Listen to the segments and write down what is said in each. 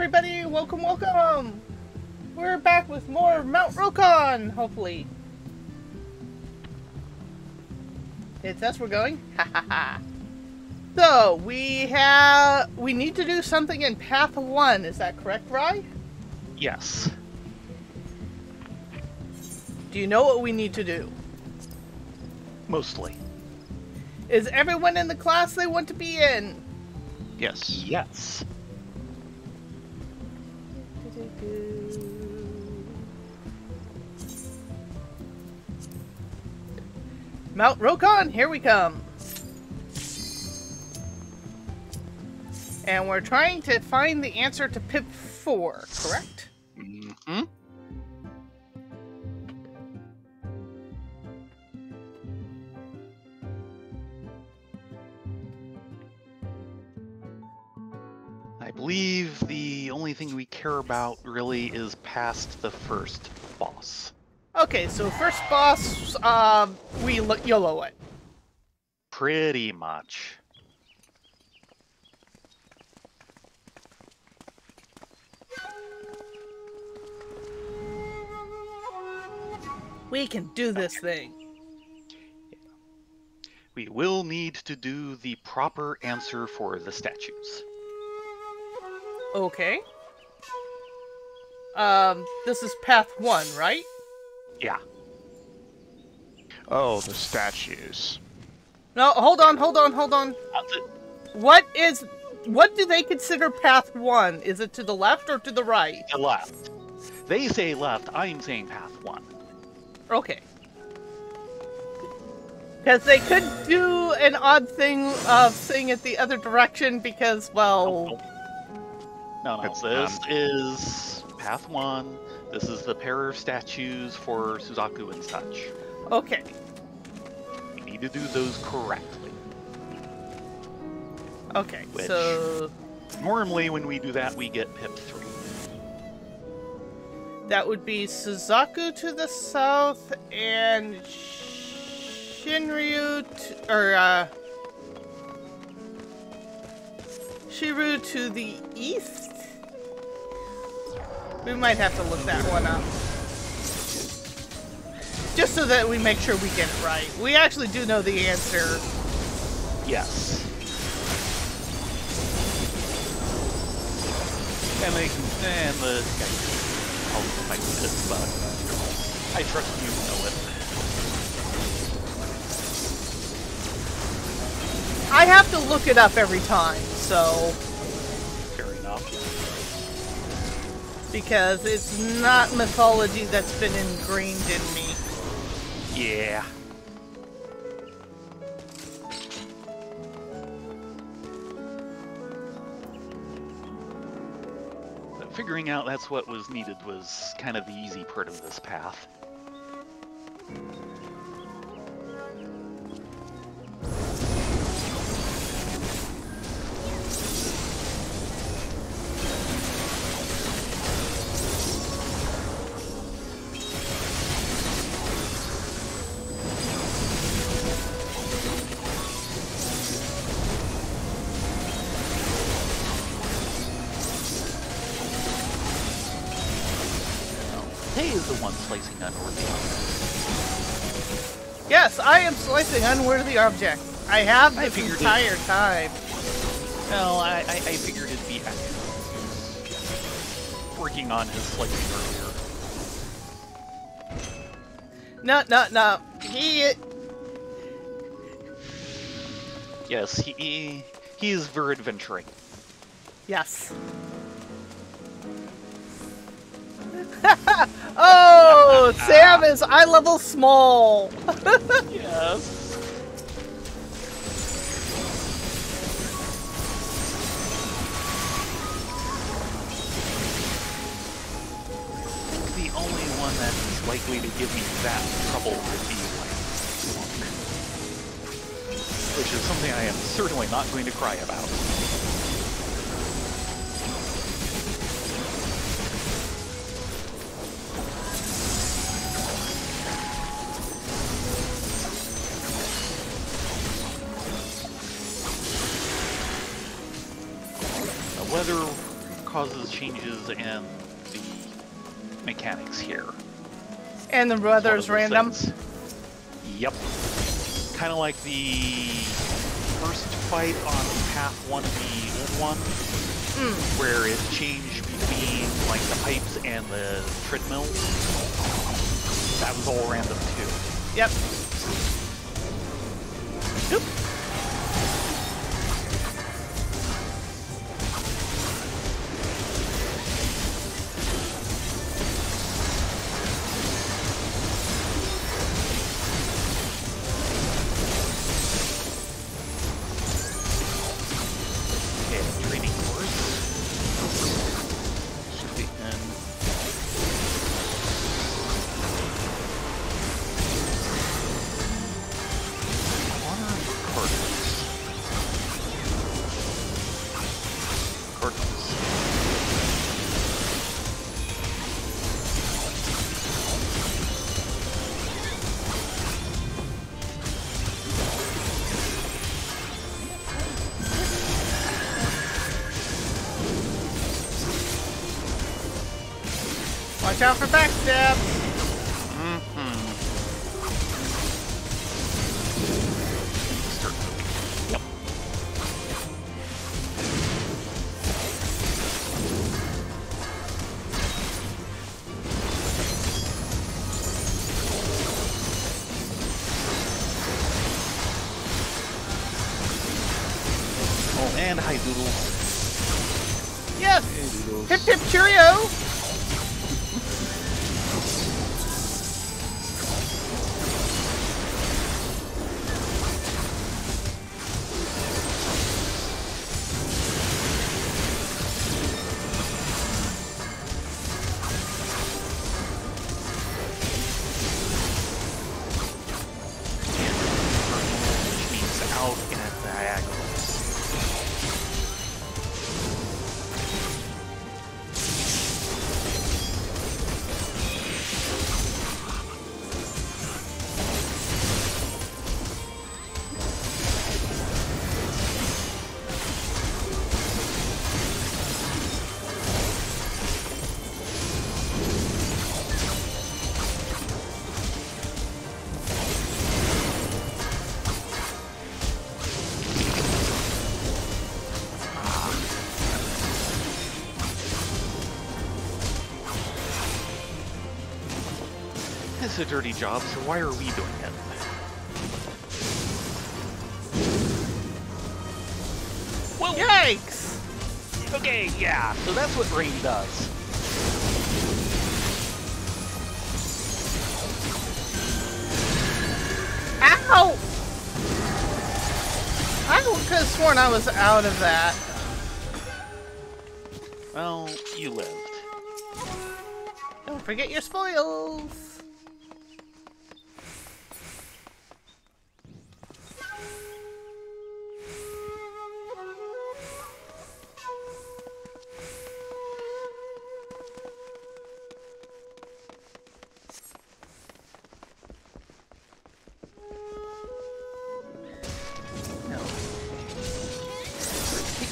everybody, welcome, welcome! We're back with more Mount Rokkon, hopefully. It's us we're going? Ha ha ha. So, we need to do something in Path 1, is that correct, Rye? Yes. Do you know what we need to do? Mostly. Is everyone in the class they want to be in? Yes. Yes. Mount Rokkon, here we come. And we're trying to find the answer to Pip 4, correct? Mm-hmm. I believe the only thing we care about really is past the first boss. Okay, so first boss, we YOLO it. Pretty much. We can do this thing. We will need to do the proper answer for the statues. Okay. This is Path 1, right? Yeah. Oh, the statues. No, hold on. That's it. What do they consider Path 1? Is it to the left or to the right? The left. They say left, I'm saying path 1. Okay. Because they could do an odd thing of saying it the other direction because, well... No. This is path 1. This is the pair of statues for Suzaku and such. Okay. We need to do those correctly. Okay, Which, so... normally when we do that, we get Pip 3. That would be Suzaku to the south and Shinryu Shiru to the east? We might have to look that one up. Just so that we make sure we get it right. We actually do know the answer. Yes. And the I'll fight this, but I trust you to know it. I have to look it up every time, so... Fair enough. Because it's not mythology that's been ingrained in me. Yeah. But figuring out that's what was needed was kind of the easy part of this path. Hey is the one slicing unworthy objects. Yes, I am slicing unworthy objects. I have this figured entire time. Well, I figured it'd be accurate. Working on his slicing earlier. No. He... Yes, he is very adventuring. Yes. Oh, Sam is eye level small. Yes. I think the only one that is likely to give me that trouble would be like Monk. Which is something I am certainly not going to cry about. causes changes in the mechanics here. And the weather's random? Things. Yep. Kind of like the first fight on Path 1, the old one, where it changed between like the pipes and the treadmill. That was all random too. Yep. Oop. Watch out for backstab. Yep. Oh, and hi, Doodles. Yes. Hey, Doodles. Hip hip cheerio. Out in a diagonal. It's a dirty job, so why are we doing it? Well, yikes! Okay, yeah, so that's what rain does. Ow! I could have sworn I was out of that. Well, you lived. Don't forget your spoils.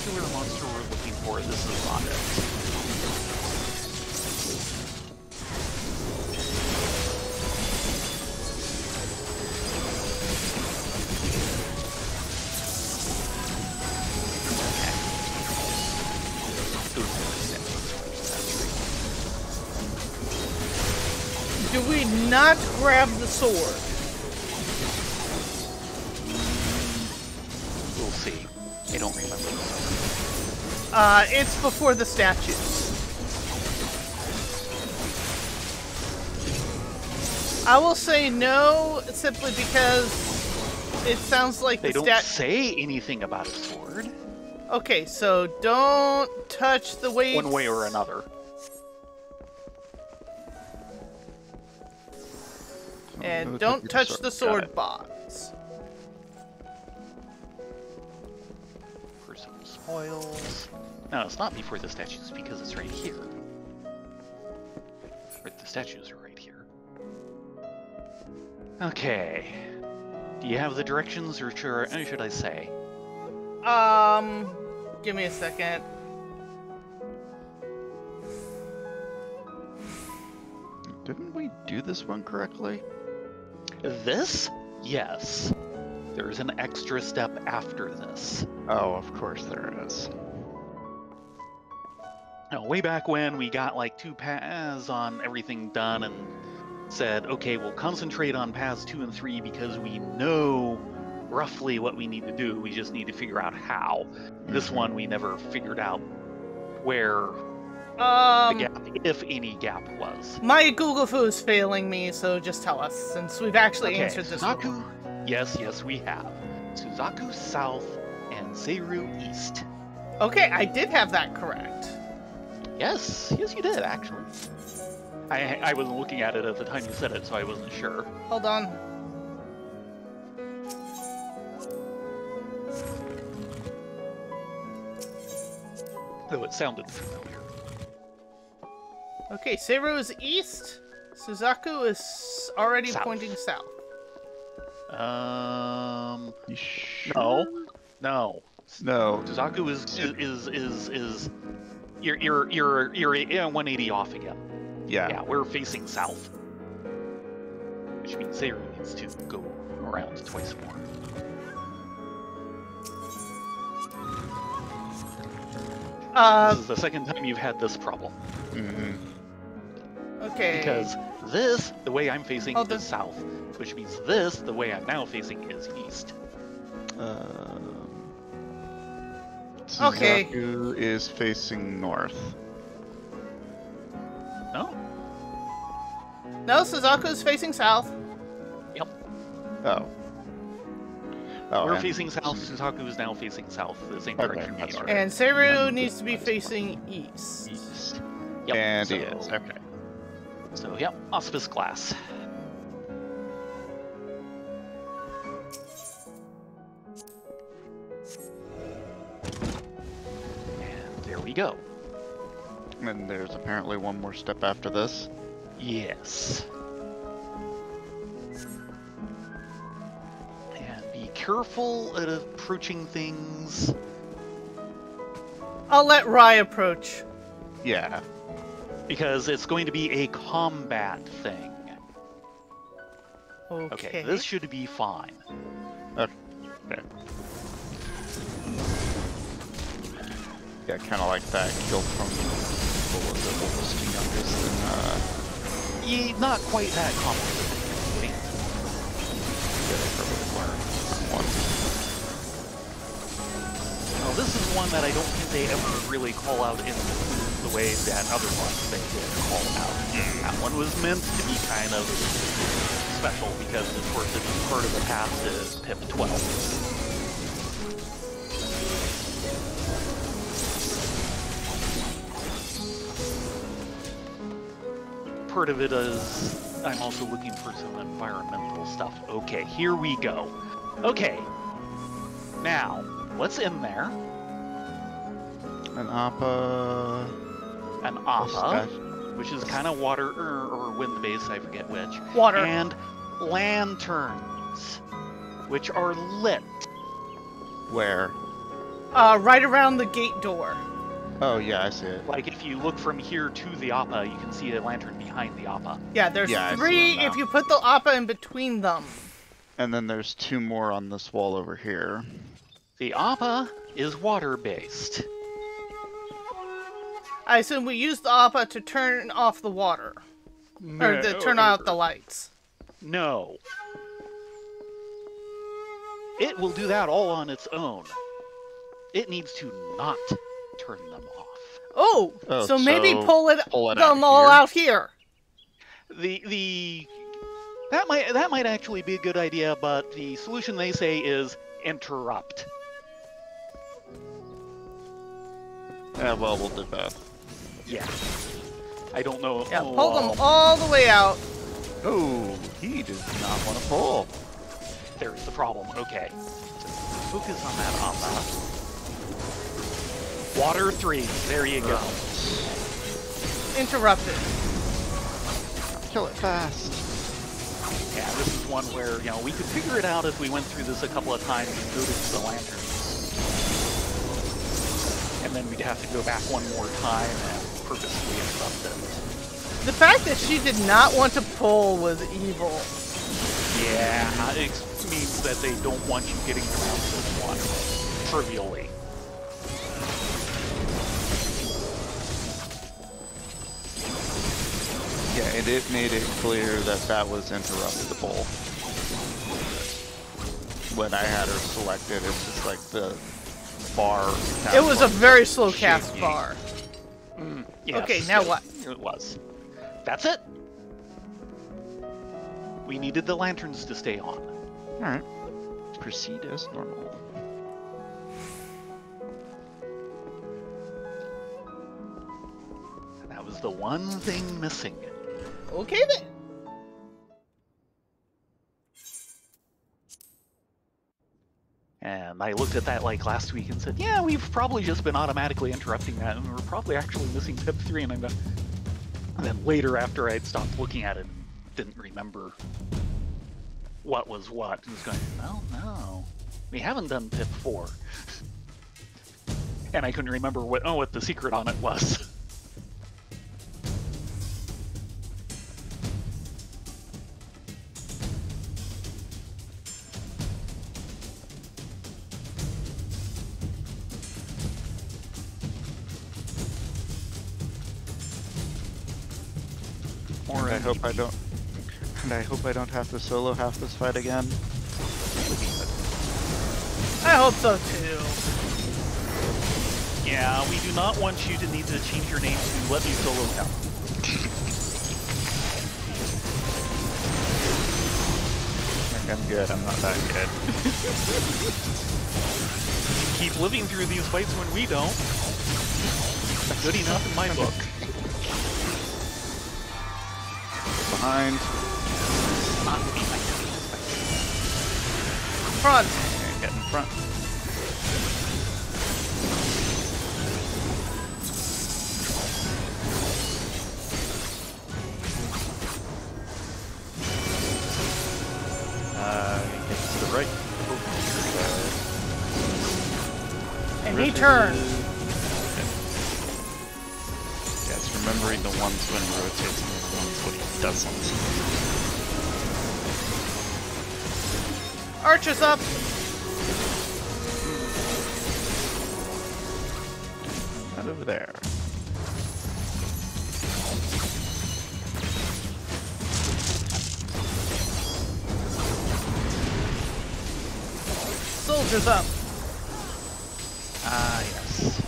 The monster we're looking for, this is not it. Do we not grab the sword? We'll see. I don't remember. It's before the statues. I will say no, simply because it sounds like they the don't say anything about a sword. Okay, so don't touch the weights. One way or another. And don't touch the sword box. For some spoils. No, it's not before the statues because it's right here. Or the statues are right here. Okay. Do you have the directions, or should I say? Give me a second. Didn't we do this one correctly? This? Yes. There's an extra step after this. Oh, of course there is. Now, way back when we got like 2 paths on everything done and said, okay, we'll concentrate on paths 2 and 3 because we know roughly what we need to do. We just need to figure out how. This one, we never figured out where the gap, if any gap, was. My Google Foo is failing me, so just tell us, since we've actually answered this Suzaku, one. yes, we have. Suzaku South and Seiru East. Okay, I did have that correct. Yes, you did, actually. I wasn't looking at it at the time you said it, so I wasn't sure. Hold on. Though it sounded familiar. Okay, Seiru is east. Suzaku is already South. pointing south. You sure? No. Suzaku is you're 180 off again. Yeah, we're facing south, which means Seiru needs to go around twice more. This is the second time you've had this problem. Okay. Because this, the way I'm facing, Oh, is south, which means this, the way I'm now facing, is east. Okay. Suzaku is facing north. No? No, Suzaku is facing south. Yep. Oh, We're and facing south. Suzaku is now facing south, the same Okay, direction we that's are. right. And Seiru Yeah, needs to be that's facing east. east. Yep, And so, he is. Okay. So, yep, auspice class. And there we go. And there's apparently one more step after this. Yes. And be careful at approaching things. I'll let Rai approach. Yeah. Because it's going to be a combat thing. Okay. This should be fine. Okay. Yeah, kind of like that kill from what was it? What was the youngest? And Not quite that complicated. Now, this is one that I don't think they ever really call out in the way that other ones they did call out. That one was meant to be kind of special because, of course, it's part of the path to PIP 12. Part of it is I'm also looking for some environmental stuff. Okay, here we go. Okay, now, what's in there? An Appa. An Appa, which is kind of water or wind-based, I forget which. Water. And lanterns, which are lit. Where? Right around the gate door. Oh yeah, I see it. Like if you look from here to the Appa, you can see a lantern behind the Appa. Yeah, there's Yeah, I see 3 them now. if you put the Appa in between them. And then there's 2 more on this wall over here. The Appa is water-based. I assume we use the Appa to turn off the water. Or to turn out the lights. No. It will do that all on its own. It needs to not turn them off. Oh, Oh, so maybe so pull it pull it them out all here? out here. That might actually be a good idea, but the solution they say is interrupt. Yeah, well, we'll do both. Yeah. I don't know. Yeah, pull them all the way out. Oh, he does not want to pull. There's the problem. Okay. So focus on that Appa. Water 3. There you go. Interrupted. Kill it fast. Yeah, this is one where, we could figure it out if we went through this a couple of times and noticed the lanterns. And then we'd have to go back one more time and purposefully interrupt it. The fact that she did not want to pull was evil. Yeah, it means that they don't want you getting around this one trivially. Yeah, and it made it clear that that was interruptible. When I had her selected, it's just like the bar. It was a very slow cast bar. Yes, Okay, now what? It was. That's it. We needed the lanterns to stay on. Alright. Proceed as normal. And that was the one thing missing. Okay then. And I looked at that like last week and said, yeah, we've probably just been automatically interrupting that, and we're probably actually missing tip 3, and and then later after I'd stopped looking at it and didn't remember what was what, I was going, no, we haven't done tip 4. And I couldn't remember what the secret on it was. Or I hope I don't. And I hope I don't have to solo half this fight again. I hope so too. Yeah, we do not want you to need to change your name to Let Me Solo Now. I'm good, I'm not that good. Keep living through these fights when we don't. Good enough in my book. Behind. Not behind. Front. And get in front. Get to the right. And he turns. Yeah, it's remembering the ones when he rotates and the ones when he doesn't. Archers up. Right over there. Soldiers up. Ah, yes.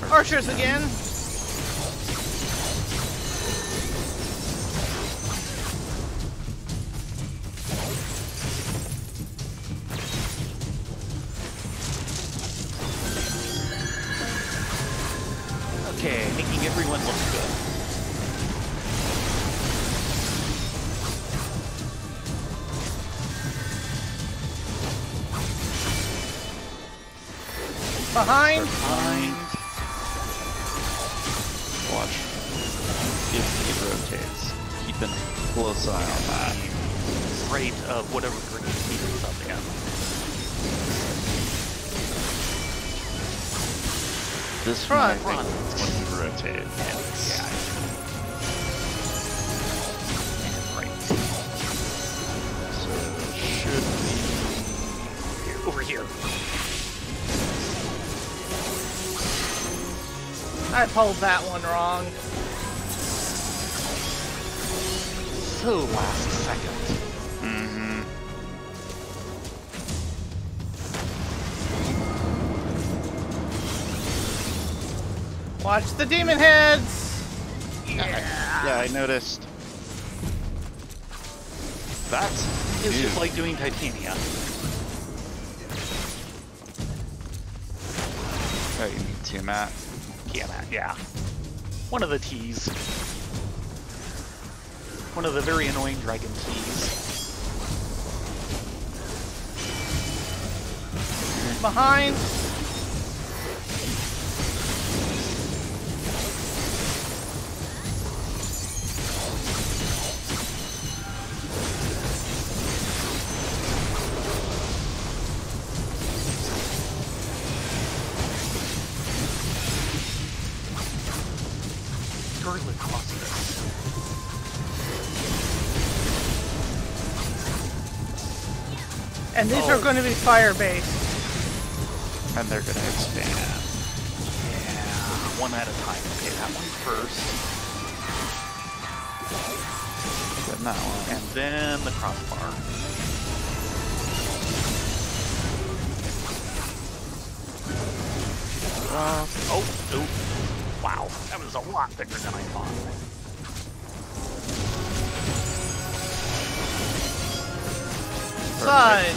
Archers again. Okay, making everyone look good. Behind. Behind. Watch. If he rotates, keep a close eye on that. Right of whatever grenade he is up in. This Front. one I think is when he rotates. Yeah. And right. So it should be Over here. I pulled that one wrong. So last second. Mm-hmm. Watch the demon heads. Yeah, I noticed. That's It's new. just like doing Titania. Oh, you need Tiamat. Yeah. One of the T's. One of the very annoying dragon T's. He's behind. Scarlet Colossus. And these are going to be fire-based. And they're gonna expand. Yeah, one at a time. Okay, that one first. Then that one. And then the crossbar. Oh, wow. That was a lot bigger than I thought. Side.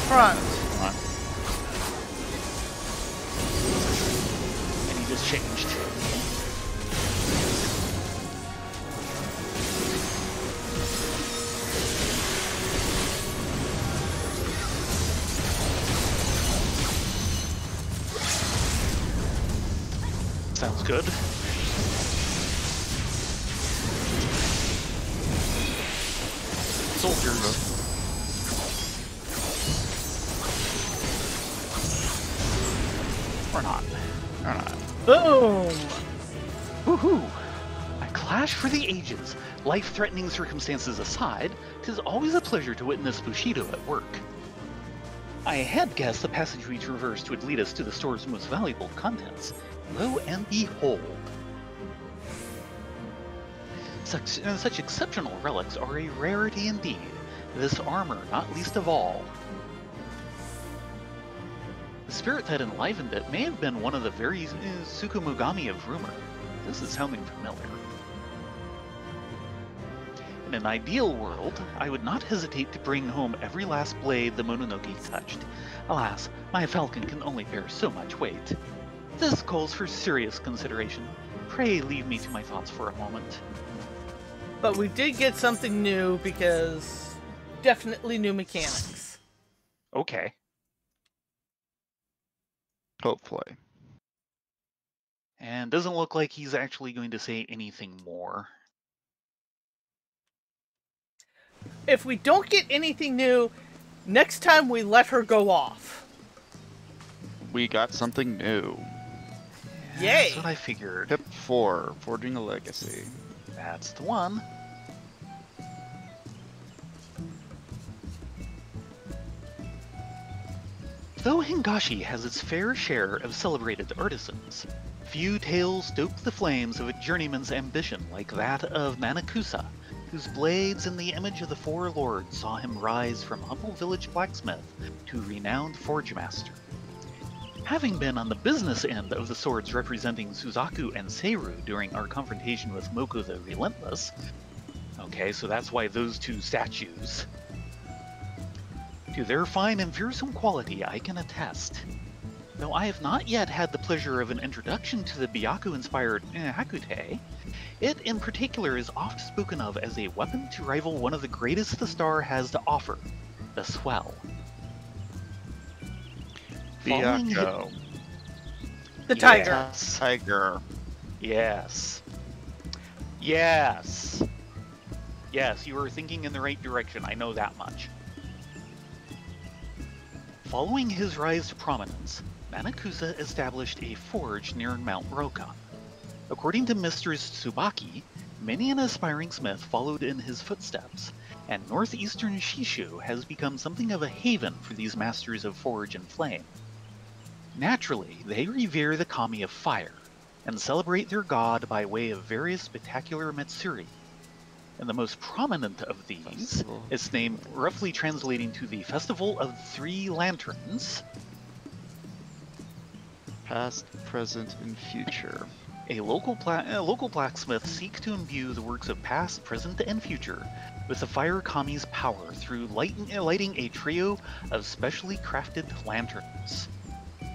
Front. And he just changed. Sounds good. Soldiers. Or not. Or not. Boom! Woohoo! A clash for the ages. Life-threatening circumstances aside, 'tis always a pleasure to witness Bushido at work. I had guessed the passage we traversed would lead us to the store's most valuable contents. Lo and behold. Such exceptional relics are a rarity indeed. This armor, not least of all. The spirit that enlivened it may have been one of the very Tsukumogami of rumor. This is sounding familiar. In an ideal world, I would not hesitate to bring home every last blade the Mononoke touched. Alas, my falcon can only bear so much weight. This calls for serious consideration. Pray leave me to my thoughts for a moment. But we did get something new because definitely new mechanics. Okay. Hopefully. And doesn't look like he's actually going to say anything more. If we don't get anything new, next time we let her go off. We got something new. Yay! That's what I figured. Tip 4, Forging a Legacy. That's the one. Though Hingashi has its fair share of celebrated artisans, few tales stoke the flames of a journeyman's ambition like that of Manakusa, whose blades in the image of the Four Lords saw him rise from humble village blacksmith to renowned forge master. Having been on the business end of the swords representing Suzaku and Seiru during our confrontation with Moko the Relentless, okay, so that's why those two statues, to their fine and fearsome quality I can attest. Though I have not yet had the pleasure of an introduction to the Byaku-inspired Hakute, it in particular is oft spoken of as a weapon to rival one of the greatest the star has to offer, the Swell. Byaku. The tiger. Yes. Tiger. Yes. Yes. Yes, you are thinking in the right direction, I know that much. Following his rise to prominence, Manakusa established a forge near Mount Rokkon. According to Mr. Tsubaki, many an aspiring smith followed in his footsteps, and northeastern Shishu has become something of a haven for these masters of forge and flame. Naturally, they revere the kami of fire, and celebrate their god by way of various spectacular matsuri. And the most prominent of these is named, roughly translating to the Festival of the Three Lanterns. Past, present, and future. A local blacksmith seeks to imbue the works of past, present, and future with the fire kami's power through lighting a trio of specially crafted lanterns.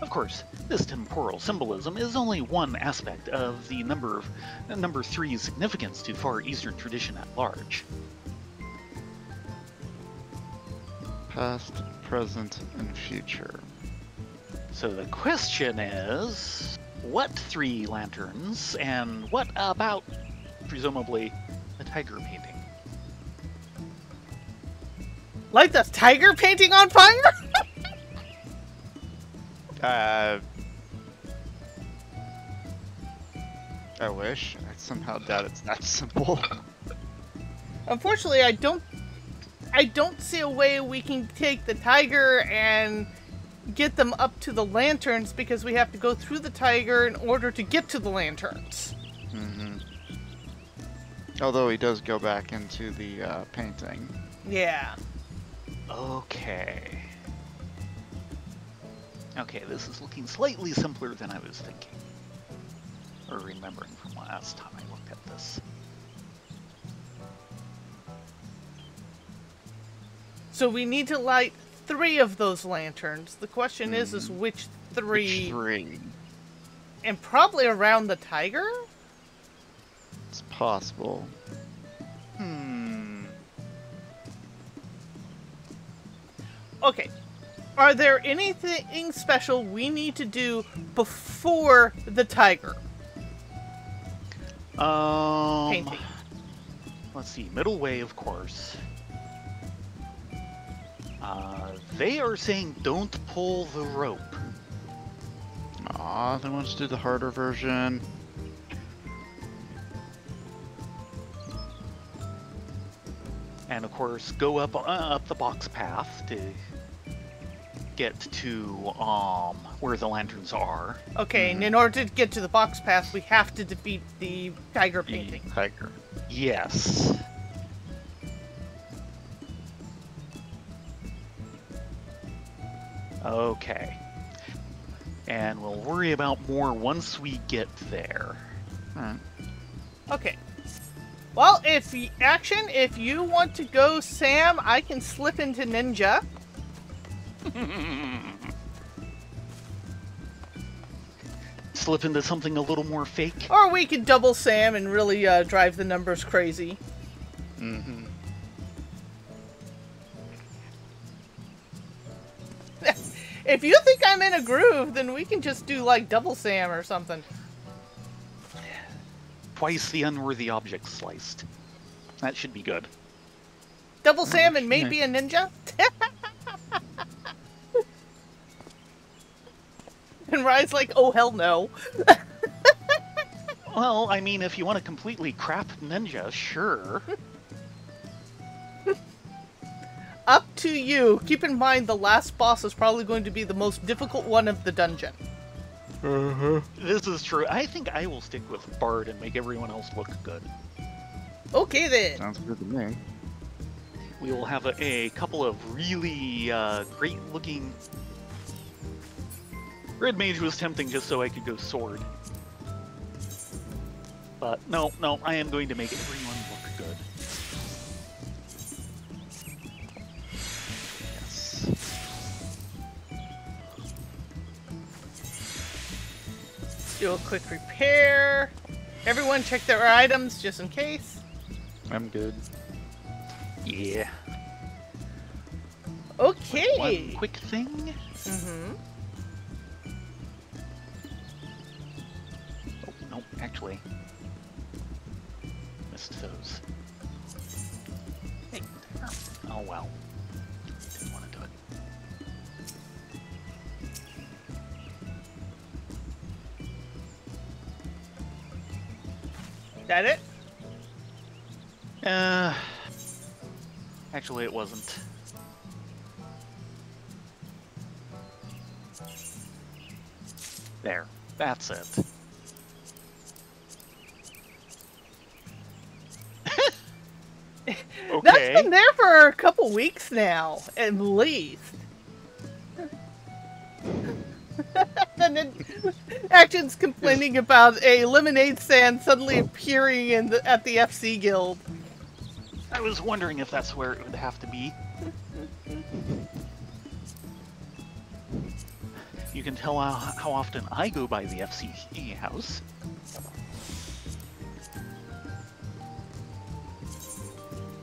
Of course, this temporal symbolism is only one aspect of the number 3's significance to Far Eastern tradition at large. Past, present, and future. So the question is, what 3 lanterns, and what about, presumably, the tiger painting? Light the tiger painting on fire? I wish. I somehow doubt it's that simple. Unfortunately, I don't see a way we can take the tiger and get them up to the lanterns, because we have to go through the tiger in order to get to the lanterns. Mm-hmm. Although he does go back into the painting. Yeah. Okay. Okay, this is looking slightly simpler than I was thinking. Or remembering from last time I looked at this. So we need to light 3 of those lanterns. The question is which 3? Which 3? And probably around the tiger? It's possible. Okay. Are there anything special we need to do before the tiger painting? Let's see. Middle way, of course. They are saying don't pull the rope. Aw, they want us to do the harder version. And of course, go up the box path to get to where the lanterns are. Okay, and in order to get to the box path, we have to defeat the tiger painting. Tiger. Yes. Okay. And we'll worry about more once we get there. Alright. Okay. Well, if you want to go, Sam, I can slip into ninja. Slip into something a little more fake. Or we could double Sam and really drive the numbers crazy. Mm-hmm. If you think I'm in a groove, then we can just do like double Sam or something. Twice the unworthy object sliced. That should be good. Double Sam and maybe a ninja? And Ryan's like, oh hell no. Well, I mean, if you want to completely crap ninja, sure. Up to you. Keep in mind the last boss is probably going to be the most difficult one of the dungeon. This is true. I think I will stick with Bard and make everyone else look good. Okay then. Sounds good to me. We will have a couple of really great looking... Red Mage was tempting just so I could go Sword. But no, I am going to make everyone look good. Do a quick repair. Everyone check their items just in case. I'm good. Yeah. Okay. One quick thing. Mm-hmm. Oh, no, actually. Missed those. Hey. Oh, well. Didn't want to do it. That it? Actually, it wasn't. There. That's it. Okay. That's been there for a couple weeks now, at least. And then Action's complaining about a lemonade stand suddenly appearing at the FC Guild. I was wondering if that's where it would have to be. You can tell how often I go by the FC house.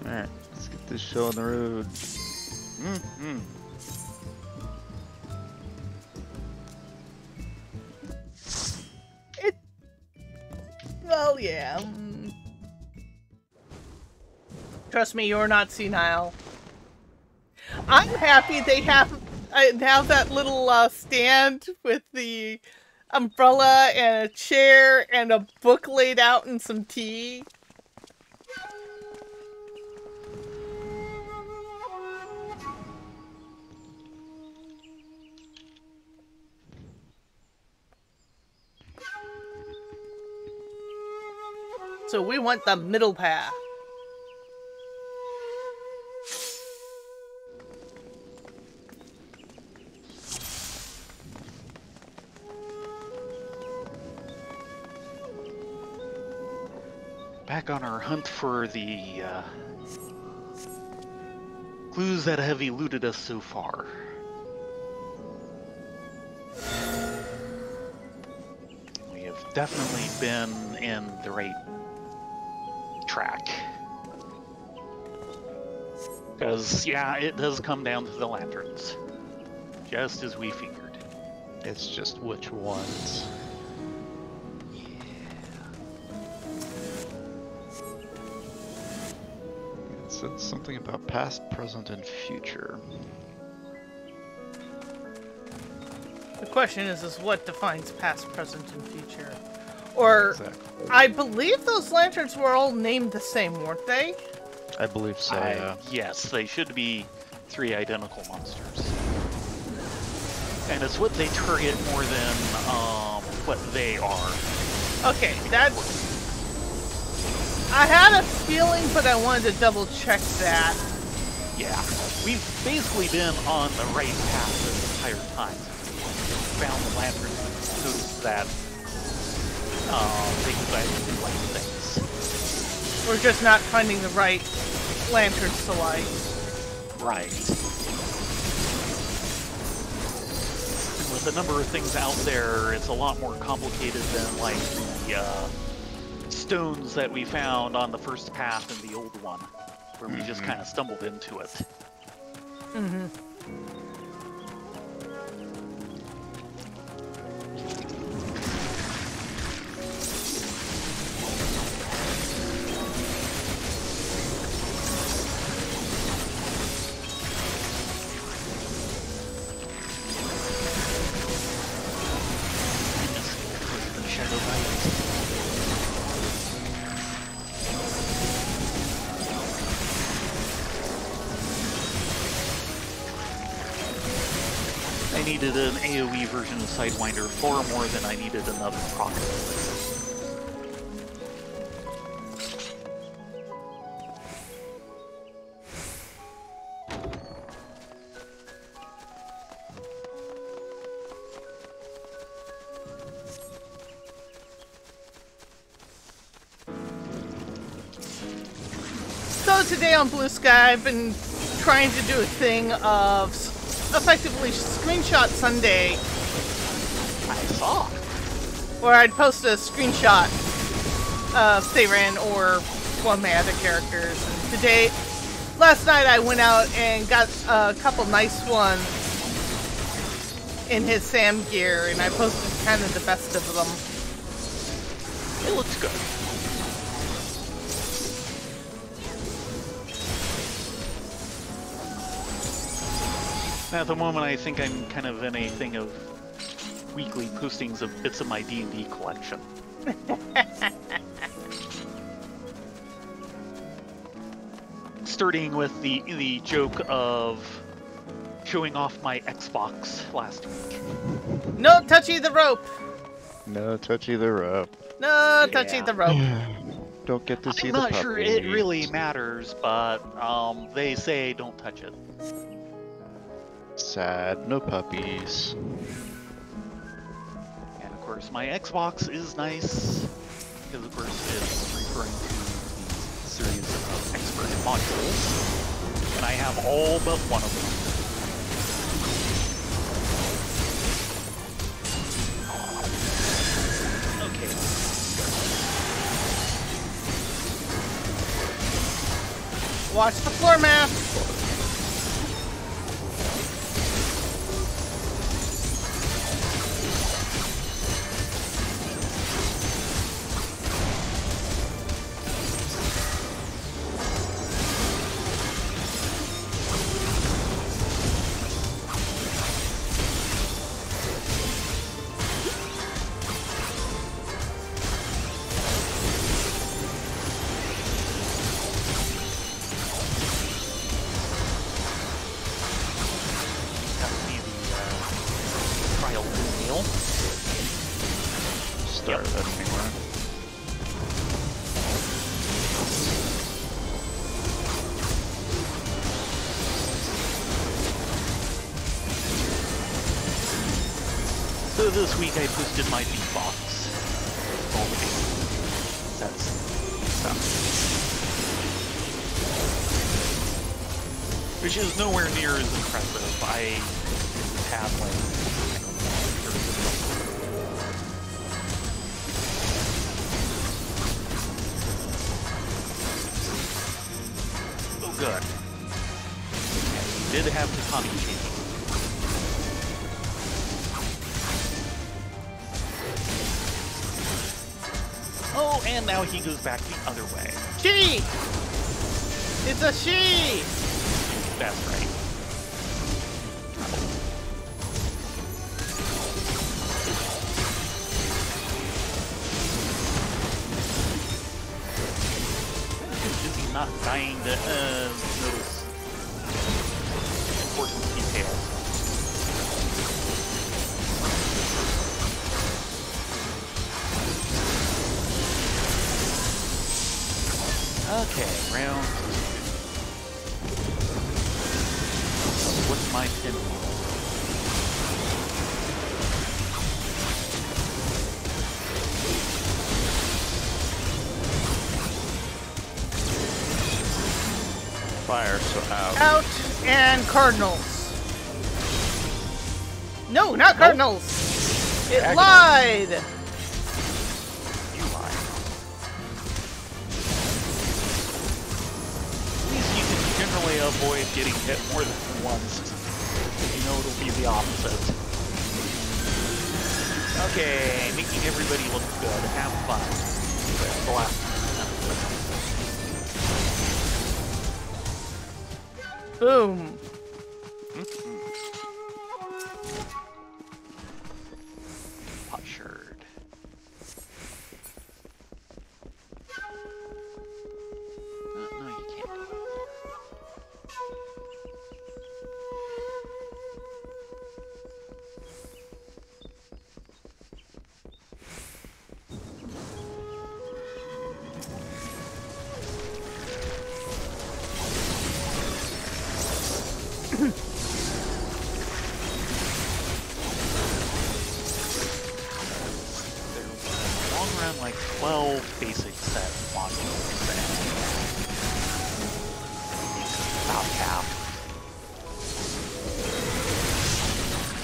Alright, let's get this show on the road. Mm-hmm. Well, yeah. Trust me, you're not senile. I'm happy they have that little stand with the umbrella and a chair and a book laid out and some tea. So we want the middle path. Back on our hunt for the clues that have eluded us so far. We have definitely been in the right track. Because, yeah, it does come down to the lanterns. Just as we figured. It's just which ones. It said something about past, present, and future. The question is what defines past, present, and future? Or, Exactly. I believe those lanterns were all named the same, weren't they? I believe so, yeah. Yes, they should be 3 identical monsters. And it's what they target more than what they are. Okay, that's... I had a feeling, but I wanted to double check that. Yeah, we've basically been on the right path this entire time. Found the lanterns and noticed that they could actually light things. We're just not finding the right lanterns to light. Right. And with the number of things out there, it's a lot more complicated than like the stones that we found on the first path in the old one, where we just kind of stumbled into it. Mm-hmm. I needed an AoE version of Sidewinder far more than I needed another proc. So today on Blue Sky, I've been trying to do a thing of effectively Screenshot Sunday, I saw. where I'd post a screenshot of Seiran or one of my other characters. And last night I went out and got a couple nice ones in his Sam gear, and I posted kind of the best of them. It looks good. At the moment, I think I'm kind of in a thing of weekly postings of bits of my D&D collection. Starting with the joke of showing off my Xbox last week. No touchy the rope! No touchy the rope. No touchy the rope. Don't get to see I'm the not puppy. sure it really matters, but they say don't touch it. Sad, no puppies. And of course, my Xbox is nice, because of course it's referring to the series of expert modules, and I have all but one of them. Okay. Watch the floor map! that anywhere. So this week I posted my beatbox. Already. That's which is nowhere near as impressive. I have like oh good. Okay, did have the Tommy change. Oh, and now he goes back the other way. She! It's a she! That's right. Is he not dying to notice important details? Okay, round two. What's my pinwheel? Fire, so out. Out and Cardinals. No, not Cardinals. It Diagonal. lied. You lied. At least you can generally avoid getting hit more than once. You know it'll be the opposite. Okay, making everybody look good. Have fun. That's the last Boom. Potsherd. No, you can't do it. Long run, like 12 basic set modules and about half.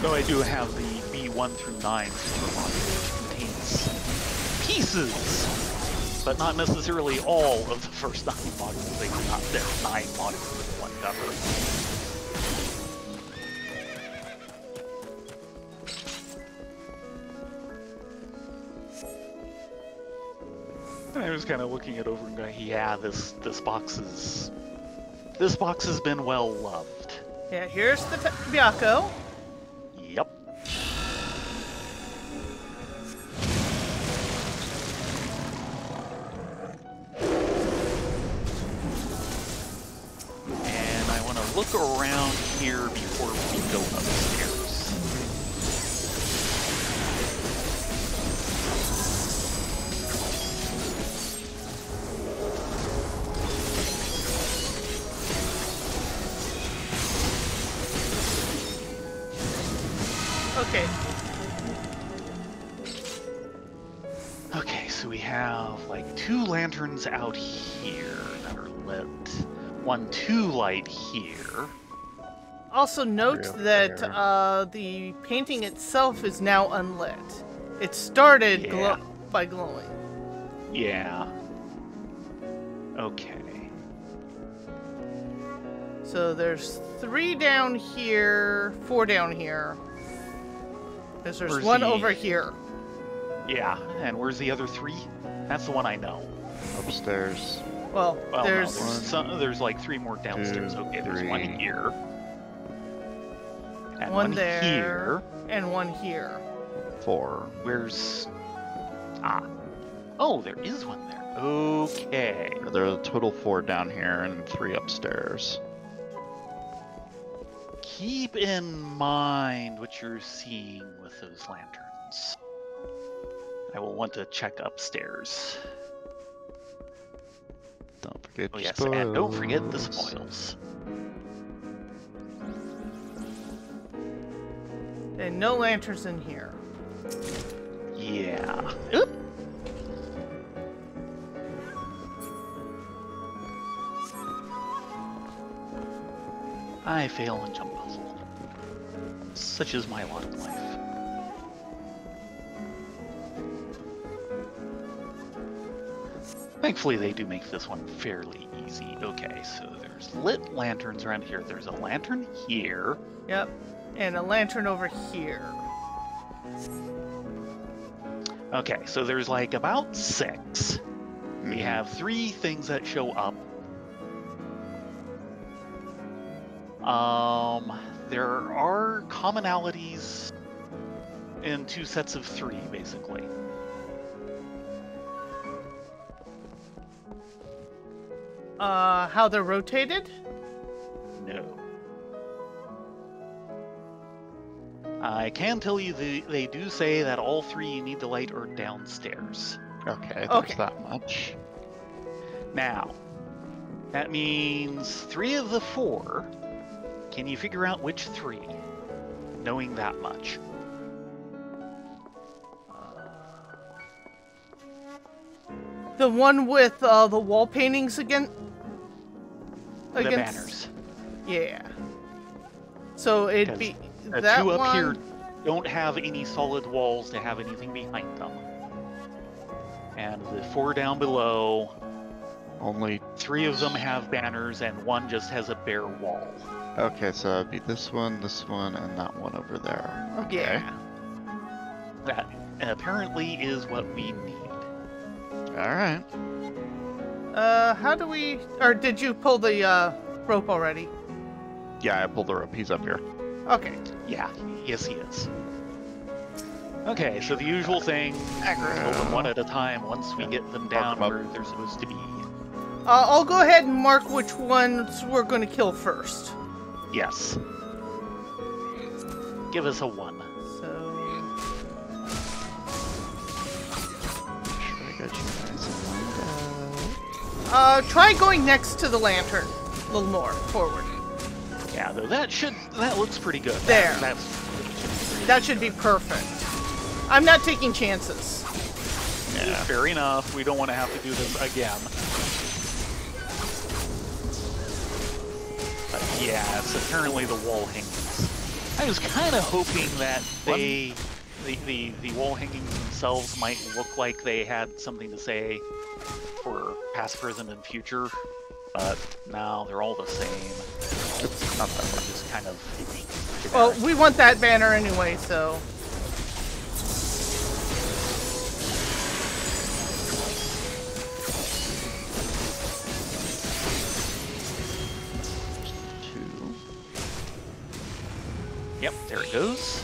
Though I do have the B1 through 9 super module, which contains pieces, but not necessarily all of the first 9 modules. They do not, there are 9 modules in one cover. I was kind of looking it over and going, yeah, this box has been well loved. Yeah, here's the Byakko. Yep. And I want to look around here before we go upstairs. Okay. Okay, so we have like 2 lanterns out here that are lit. 1 2 light here. Also note Real that fair. the painting itself is now unlit. It started Yeah. by glowing. Yeah. Okay. So there's 3 down here, 4 down here. Because there's Where's 1 the- over here. Yeah, and where's the other 3? That's the one I know. Upstairs. Well, Well, there's no, there's like 3 more downstairs. 2, Okay, there's 1 3. here. And 1 1 there here. and 1 here. 4. Where's... Ah. Oh, there is 1 there. Okay. There are a total 4 down here and 3 upstairs. Keep in mind what you're seeing with those lanterns. I will want to check upstairs. Don't forget Oh your yes, spoils. and don't forget the spoils. And no lanterns in here. Yeah. Oop. I fail on jump puzzle. Such is my lot in life. Thankfully, they do make this one fairly easy. Okay, so there's lit lanterns around here. There's a lantern here. Yep. And a lantern over here. Okay, so there's like about 6. We have 3 things that show up. There are commonalities in 2 sets of 3, basically. How they're rotated? No. I can tell you they do say that all 3 you need to light are downstairs. Okay, there's Okay. that much. Now, that means 3 of the 4. Can you figure out which 3? Knowing that much. The one with the wall paintings again? The banners. Yeah. So it'd be The that 2 up one. here don't have any solid walls to have anything behind them. And the 4 down below, Only. 3 of them have banners and 1 just has a bare wall. Okay, so it'd be this one, and that one over there. Okay. Yeah. That apparently is what we need. Alright. How do we... Or did you pull the rope already? Yeah, I pulled the rope. He's up here. Okay. Yeah, yes he is. Okay, so the usual thing, kill them one at a time once we get them down them up. where they're supposed to be. I'll go ahead and mark which ones we're going to kill first. Yes. Give us a 1. So... Sure, I got you nice and lined up. Try going next to the lantern. A little more forward. Yeah, though that looks pretty good. There. That's That should be perfect. I'm not taking chances. yeah, fair enough. We don't want to have to do this again. But yeah, it's apparently the wall hangings. I was kind of hoping that the wall hangings themselves might look like they had something to say for past, present, and future. But no, they're all the same. It's not that They're much. just kind of Well, generic. we want that banner anyway, so... Two. Yep, there it goes.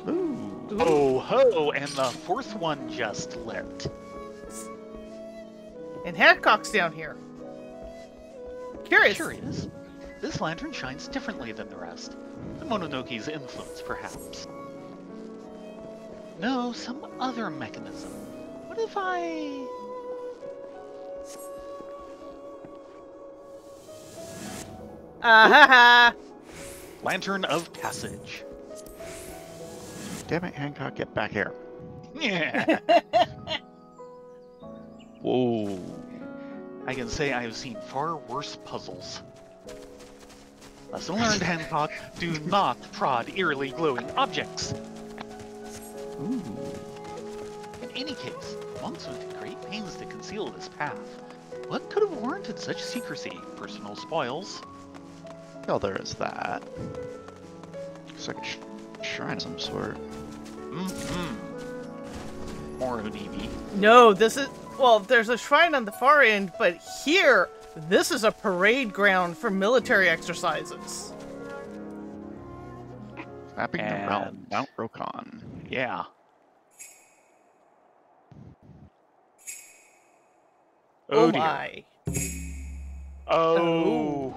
Ooh. Oh ho! And the 4th one just lit. And Hancock's down here. Curious. Sure is. This lantern shines differently than the rest. The Mononoke's influence, perhaps. No, some other mechanism. What if I... Ah-ha-ha! Lantern of Passage. Damn it, Hancock, get back here. Yeah. Whoa. I can say I have seen far worse puzzles. Lesson learned, Hancock. Do not prod eerily glowing objects. Ooh. In any case, monks went to great pains to conceal this path. What could have warranted such secrecy? Personal spoils? Oh, there is that. Looks like a shrine of some sort. Mm-hmm. More ODB. No, this is... Well, there's a shrine on the far end, but here, this is a parade ground for military exercises. Mapping the realm, Mount Rokkon. Yeah. Oh dear. my. Oh.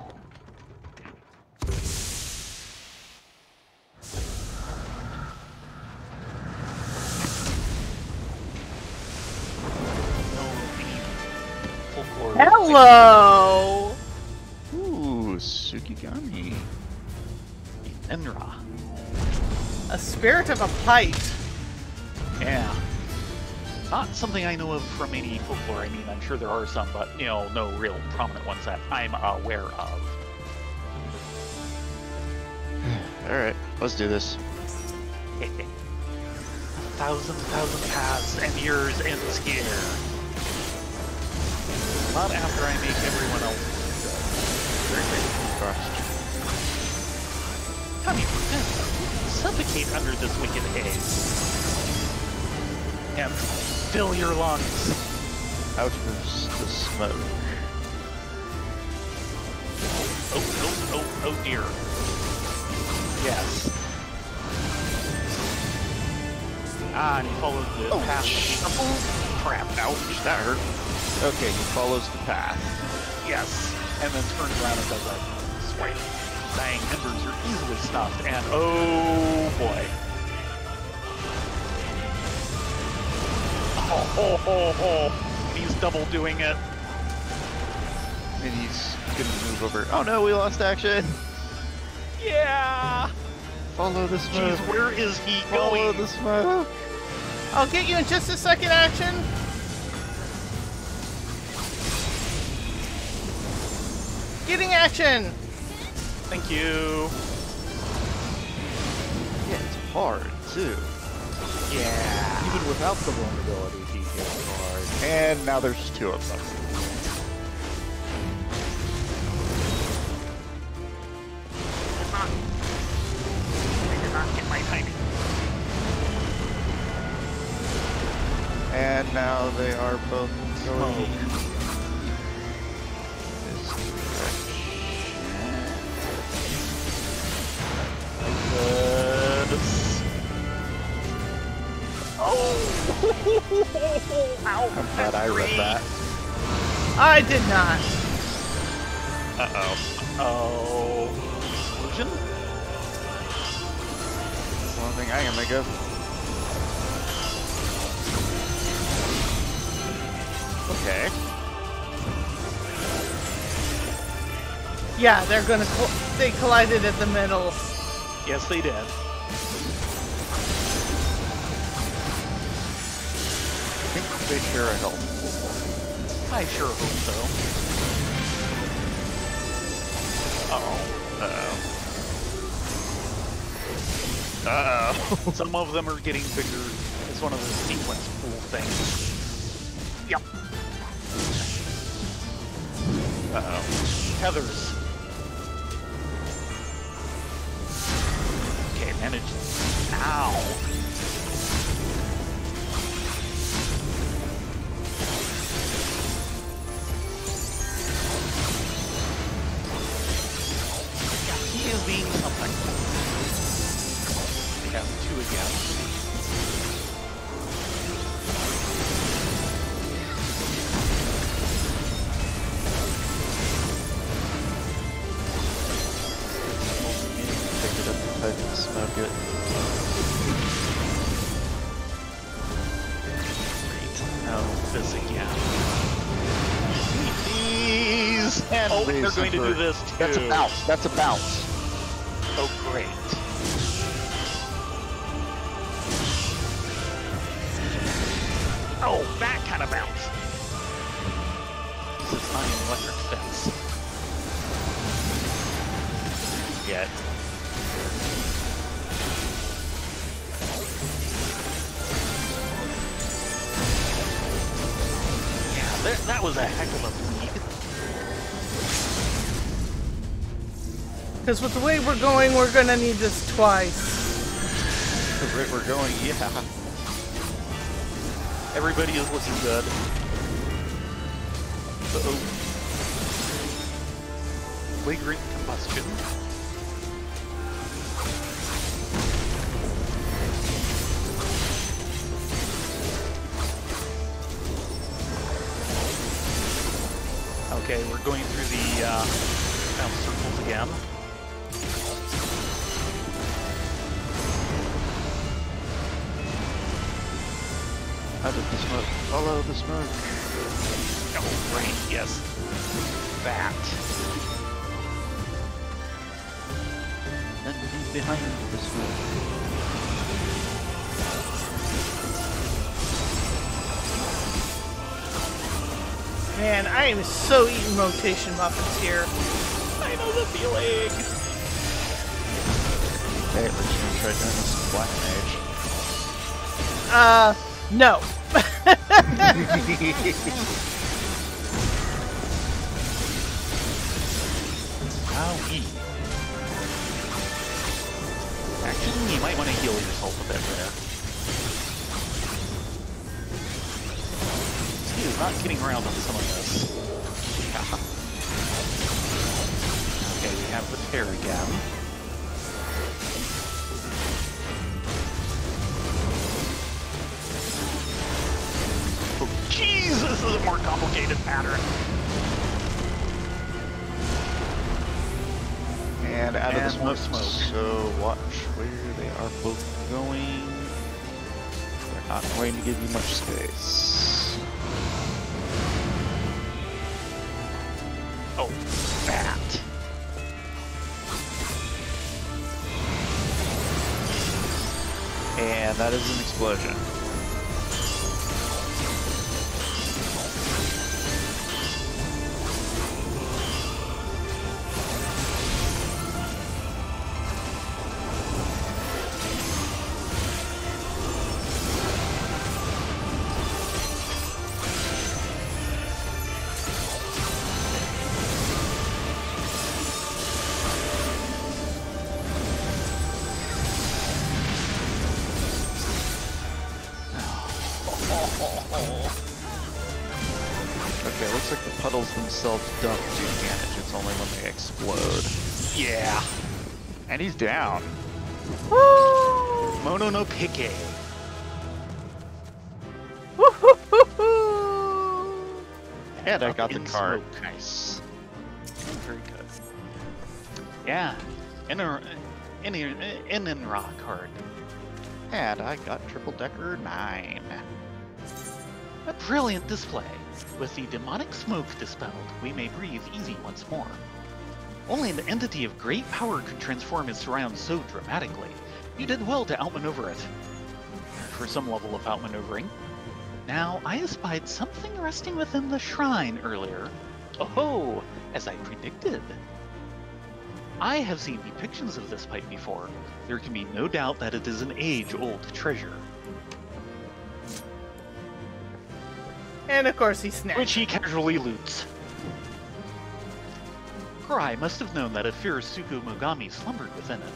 Hello. Ooh, Sukigami. Enra. A spirit of a pipe. Yeah. Not something I know of from any folklore. I mean, I'm sure there are some, but, you know, no real prominent ones that I'm aware of. Alright, let's do this. 1,000 paths and years and scare. Not after I make everyone else Crushed. come here, suffocate under this wicked haze. And fill your lungs. Out of the smoke. Oh dear. Yes. Ah, and he followed the path. Oh, crap. Ouch, that hurt. Okay, he follows the path. Yes. And then turns around and does a swipe. Dang, embers are easily snuffed, and oh boy. Oh. He's double doing it. And he's gonna move over. Oh no, we lost action! Yeah! Follow the smoke. Jeez, where is he Follow going? the smoke. I'll get you in just a second, Action. Getting Action. Thank you. Yeah, it's hard too. Yeah. Even without the vulnerability, he hits hard. And now there's two of them. I did not get my timing. And now they are both going this direction. Oh! Ow! I'm glad I read that. I did not. Uh-oh. Oh. Explosion? That's the only thing I can think of. Okay. Yeah, they're gonna. They collided at the middle. Yes, they did. I think they share a help. I sure hope so. Uh-oh. Uh-oh. Some of them are getting bigger. It's one of the sequence pool things. Yep. Uh-oh. Heathers. Okay, managed. Ow. He is being something. We have two again. Pick it up and smoke it. Great. Now this again. Please! And oh, they're going to do this too. That's a bounce. That's a bounce. Oh, great. Oh, that kind of bounce. This is not an electric fence. Yet. Yeah, that was a heck of a lead. Because with the way we're going, we're gonna need this twice. The rate we're going, yeah. Everybody is looking good. Uh-oh. Flagrant combustion. Okay, we're going through the circles again. Out of the smoke. Follow the smoke. Oh, right, yes. That. And leave behind the smoke. Man, I am so eating rotation muffins here. I know the feeling! Hey, we're just gonna try doing this black mage. No. Wowee. Actually, you might want to heal yourself a bit there. He is not getting around on some of this. Yeah. Okay, we have the tear again. Oh, jeez, this is a more complicated pattern. And out of the more smoke. So watch where they are both going. They're not going to give you much space. Oh, that. And that is an explosion. Okay, looks like the puddles themselves don't do damage, it's only when they explode. Yeah. And he's down. Woo! Mono no Pike. Woo-hoo-hoo-hoo! And I Up got the in card. smoke. Nice. Very good. Yeah. Raw card. And I got Triple Decker 9. A brilliant display. With the demonic smoke dispelled, we may breathe easy once more. Only an entity of great power could transform its surrounds so dramatically. You did well to outmaneuver it. For some level of outmaneuvering. Now, I espied something resting within the shrine earlier. Oh, as I predicted. I have seen depictions of this pipe before. There can be no doubt that it is an age-old treasure. And of course he snapped. Which he casually loots. Kurai must have known that a fierce Tsukumogami slumbered within it.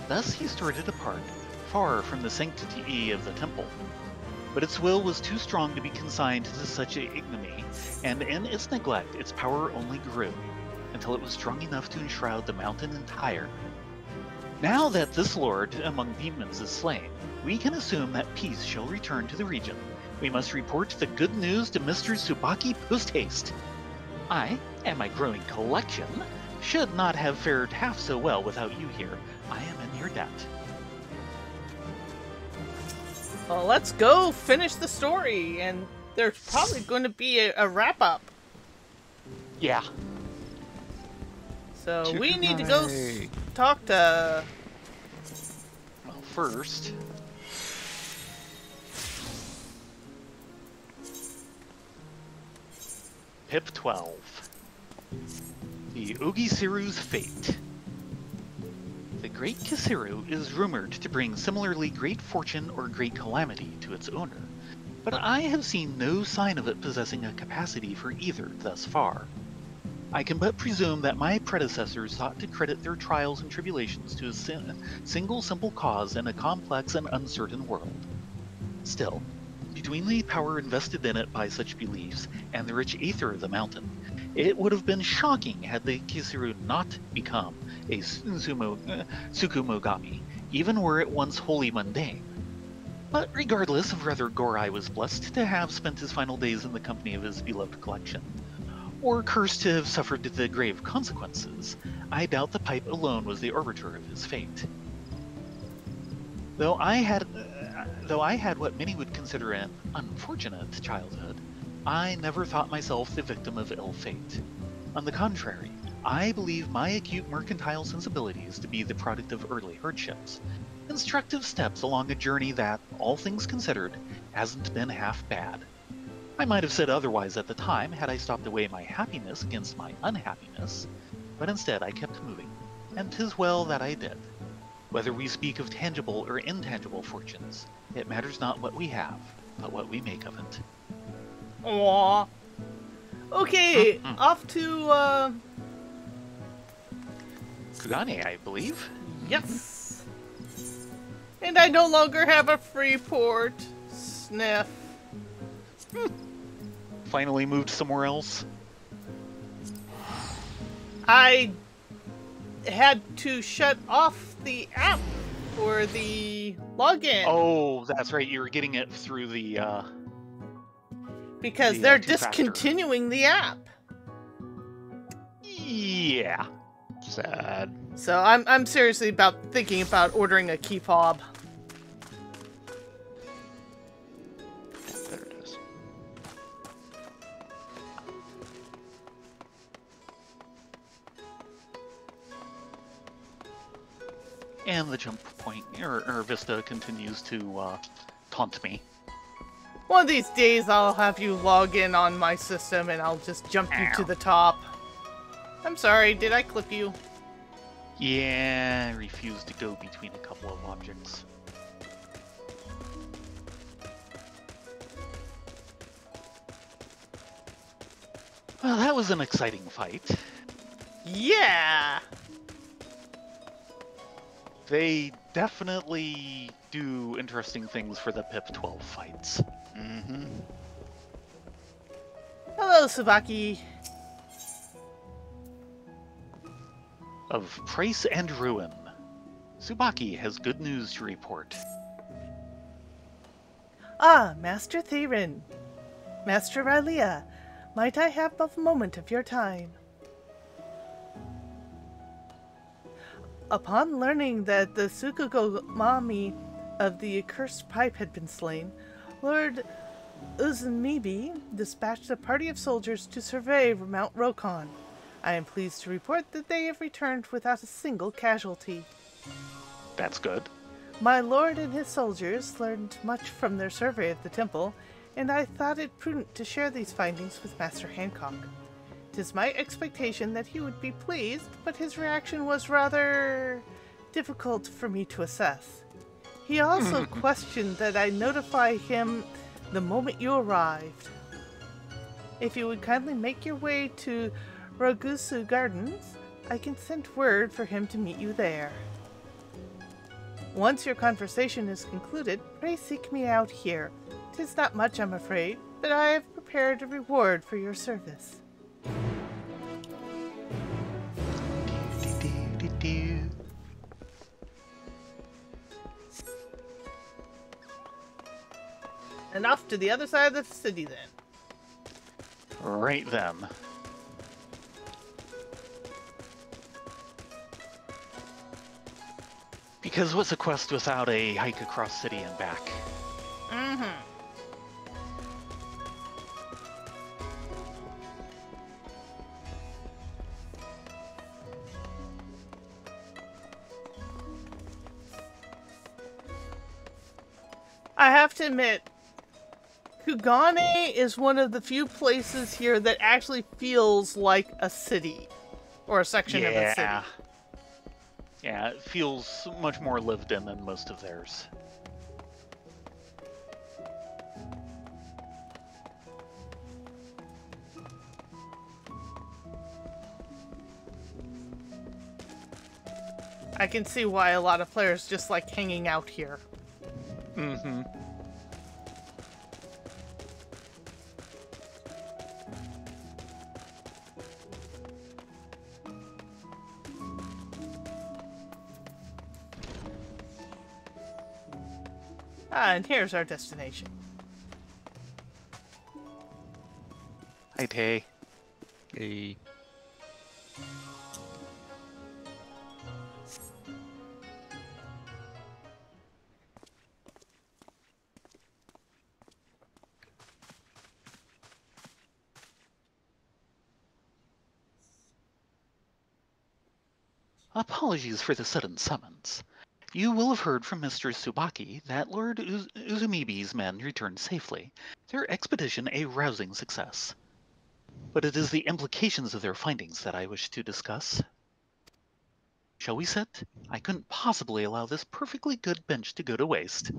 Thus he stored it apart, far from the sanctity of the temple. But its will was too strong to be consigned to such ignominy, and in its neglect its power only grew, until it was strong enough to enshroud the mountain entire. Now that this lord among demons is slain, we can assume that peace shall return to the region. We must report the good news to Mr. Tsubaki post-haste. I, and my growing collection, should not have fared half so well without you here. I am in your debt. Well, let's go finish the story, and there's probably going to be a wrap-up. Yeah. So we need to go talk to... Well, first... Pip 12. The Ogisiru's Fate. The Great Kisiru is rumored to bring similarly great fortune or great calamity to its owner, but I have seen no sign of it possessing a capacity for either thus far. I can but presume that my predecessors sought to credit their trials and tribulations to a single simple cause in a complex and uncertain world. Still, between the power invested in it by such beliefs and the rich aether of the mountain, it would have been shocking had the Kisiru not become a Tsukumogami, even were it once wholly mundane. But regardless of whether Gorai was blessed to have spent his final days in the company of his beloved collection, or cursed to have suffered the grave consequences, I doubt the pipe alone was the arbiter of his fate. Though I had what many would consider an unfortunate childhood, I never thought myself the victim of ill fate. On the contrary, I believe my acute mercantile sensibilities to be the product of early hardships, instructive steps along a journey that, all things considered, hasn't been half bad. I might have said otherwise at the time had I stopped to weigh my happiness against my unhappiness, but instead I kept moving, and 'tis well that I did. Whether we speak of tangible or intangible fortunes, it matters not what we have, but what we make of it. Aww. Okay, off to, Kugane, I believe. yes. And I no longer have a free port. Sniff. Finally moved somewhere else. I had to shut off the app for the login. Oh, that's right. You were getting it through the, because the, they're two-factor. discontinuing the app. Yeah. Sad. So I'm seriously thinking about ordering a key fob. There it is. And the jump point, or Vista continues to taunt me. One of these days I'll have you log in on my system and I'll just jump you to the top. I'm sorry, did I clip you? Yeah, I refuse to go between a couple of objects. Well, that was an exciting fight. Yeah! They definitely do interesting things for the Pip 12 fights. Mm-hmm. Hello, Tsubaki. Of Price and Ruin, Tsubaki has good news to report. Ah, Master Theron. Master Rylea, might I have a moment of your time? Upon learning that the Tsukugomami of the accursed pipe had been slain, Lord Uzumimi dispatched a party of soldiers to survey Mount Rokkon. I am pleased to report that they have returned without a single casualty. That's good. My lord and his soldiers learned much from their survey of the temple, and I thought it prudent to share these findings with Master Hancock. 'Tis my expectation that he would be pleased, but his reaction was rather difficult for me to assess. He also questioned that I notify him the moment you arrived. If you would kindly make your way to Ragusu Gardens, I can send word for him to meet you there. Once your conversation is concluded, pray seek me out here. 'Tis not much, I'm afraid, but I have prepared a reward for your service. And off to the other side of the city then. Right then. Because what's a quest without a hike across city and back? Mm-hmm. I have to admit, Kugane is one of the few places here that actually feels like a city. Or a section of a city. Yeah, it feels much more lived in than most of theirs. I can see why a lot of players just like hanging out here. Mm-hmm. Ah, and here's our destination. Hi, Tay. A Apologies for the sudden summons. You will have heard from Mr. Tsubaki that Lord Uzumibi's men returned safely, their expedition a rousing success. But it is the implications of their findings that I wish to discuss. Shall we sit? I couldn't possibly allow this perfectly good bench to go to waste.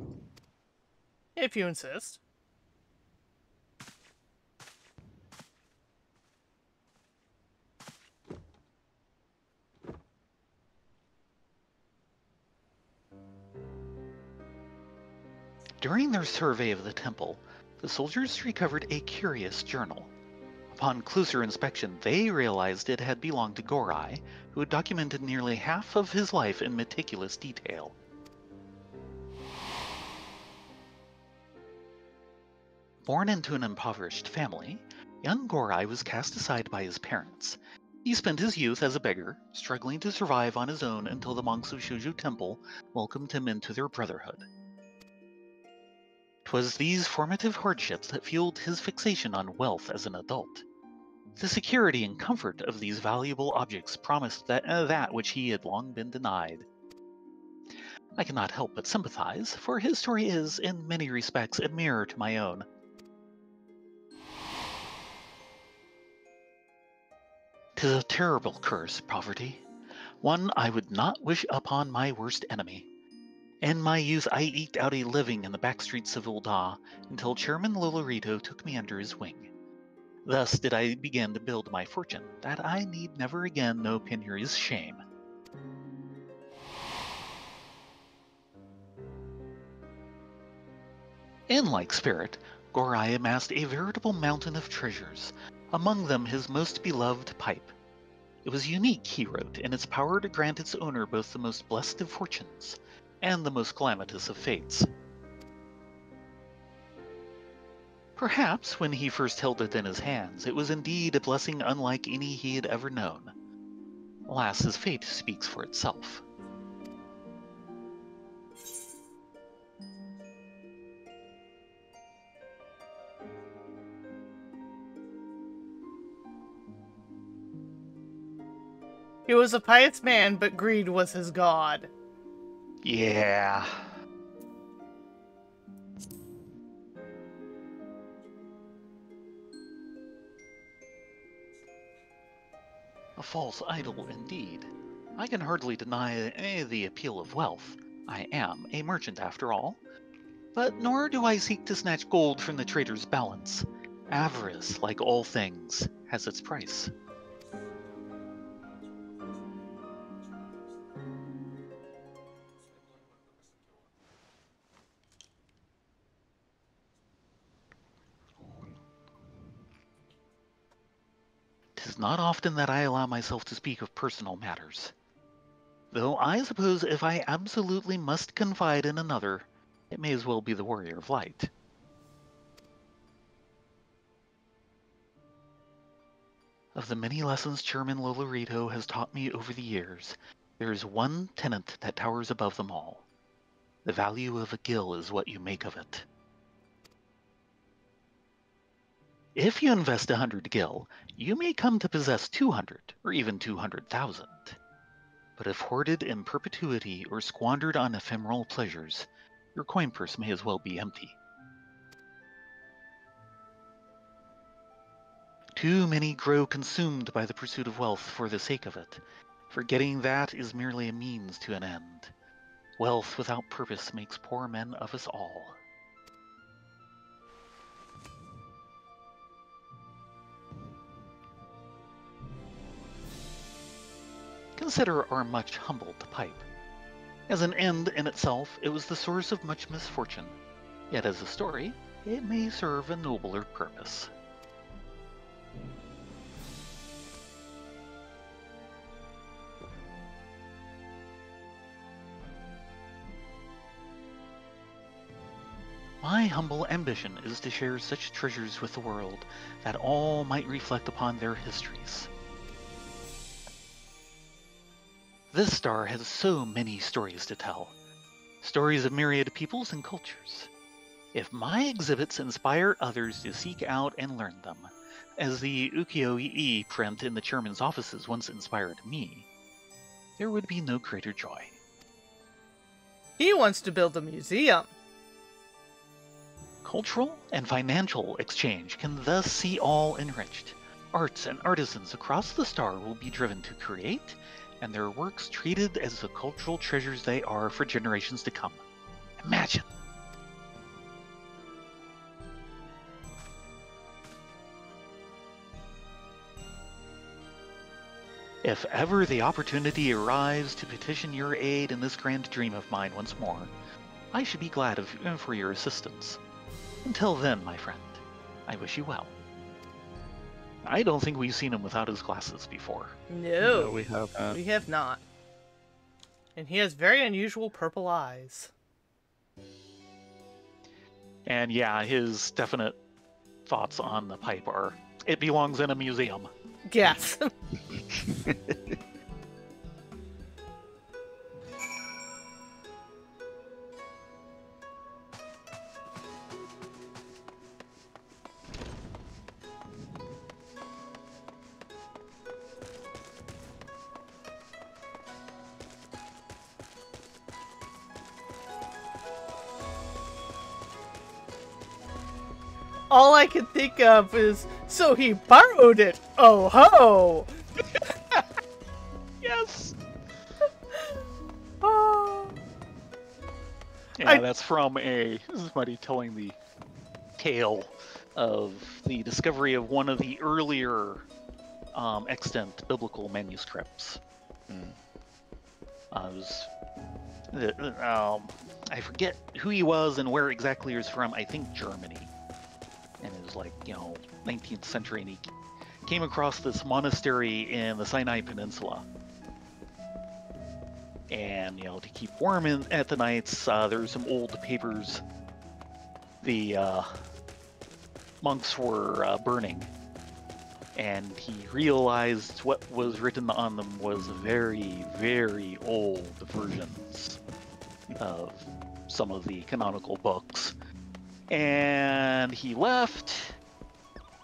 If you insist. During their survey of the temple, the soldiers recovered a curious journal. Upon closer inspection, they realized it had belonged to Gorai, who had documented nearly half of his life in meticulous detail. Born into an impoverished family, young Gorai was cast aside by his parents. He spent his youth as a beggar, struggling to survive on his own until the monks of Shuju Temple welcomed him into their brotherhood. 'Twas these formative hardships that fueled his fixation on wealth as an adult. The security and comfort of these valuable objects promised that which he had long been denied. I cannot help but sympathize, for his story is, in many respects, a mirror to my own. "'Tis a terrible curse, poverty, one I would not wish upon my worst enemy. In my youth I eked out a living in the back streets of Ul'dah until Chairman Lolorito took me under his wing. Thus did I begin to build my fortune, that I need never again know penury's shame." In like spirit, Gorai amassed a veritable mountain of treasures, among them his most beloved pipe. It was unique, he wrote, in its power to grant its owner both the most blessed of fortunes and the most calamitous of fates. Perhaps, when he first held it in his hands, it was indeed a blessing unlike any he had ever known. Alas, his fate speaks for itself. He was a pious man, but greed was his god. Yeah. A false idol, indeed. I can hardly deny the appeal of wealth. I am a merchant, after all. But nor do I seek to snatch gold from the trader's balance. Avarice, like all things, has its price. "'Tis not often that I allow myself to speak of personal matters. Though I suppose if I absolutely must confide in another, it may as well be the Warrior of Light. Of the many lessons Chairman Lolorito has taught me over the years, there is one tenet that towers above them all. The value of a gil is what you make of it. If you invest 100 gil, you may come to possess 200, or even 200,000. But if hoarded in perpetuity or squandered on ephemeral pleasures, your coin purse may as well be empty. Too many grow consumed by the pursuit of wealth for the sake of it, forgetting that is merely a means to an end. Wealth without purpose makes poor men of us all. Consider our much humbled pipe. As an end in itself, it was the source of much misfortune. Yet as a story, it may serve a nobler purpose. My My humble ambition is to share such treasures with the world that all might reflect upon their histories. This star has so many stories to tell, stories of myriad peoples and cultures. If my exhibits inspire others to seek out and learn them, as the ukiyo-e print in the chairman's offices once inspired me, there would be no greater joy. He wants to build a museum. Cultural and financial exchange can thus see all enriched. Arts and artisans across the star will be driven to create, and their works treated as the cultural treasures they are for generations to come. Imagine! If ever the opportunity arrives to petition your aid in this grand dream of mine once more, I should be glad for your assistance. Until then, my friend, I wish you well. I don't think we've seen him without his glasses before. No, we haven't. we have not. And he has very unusual purple eyes. And yeah, his definite thoughts on the pipe are, it belongs in a museum. Yes. All I can think of is, so he borrowed it. Oh ho! Yes! Oh. Yeah, that's from this is somebody telling the tale of the discovery of one of the earlier extant biblical manuscripts. I forget who he was and where exactly he was from. I think Germany. And it was like, 19th century, and he came across this monastery in the Sinai Peninsula. And, to keep warm at the nights, there's some old papers the monks were burning. And he realized what was written on them was very, very old versions of some of the canonical books. And he left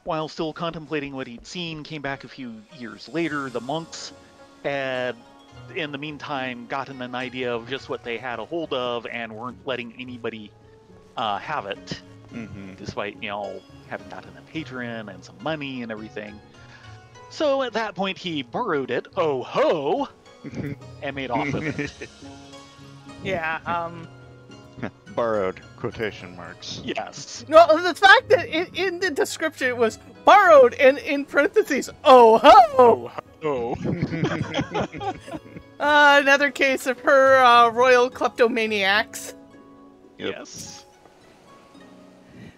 while still contemplating what he'd seen, came back a few years later. The monks had, in the meantime, gotten an idea of just what they had a hold of and weren't letting anybody have it, despite, having gotten a patron and some money and everything. So at that point, he borrowed it, oh ho, and made off with it. Yeah, Borrowed, quotation marks. Yes. No, the fact that in the description it was borrowed and in parentheses, oh ho! Oh. Another case of her royal kleptomaniacs. Yep. Yes.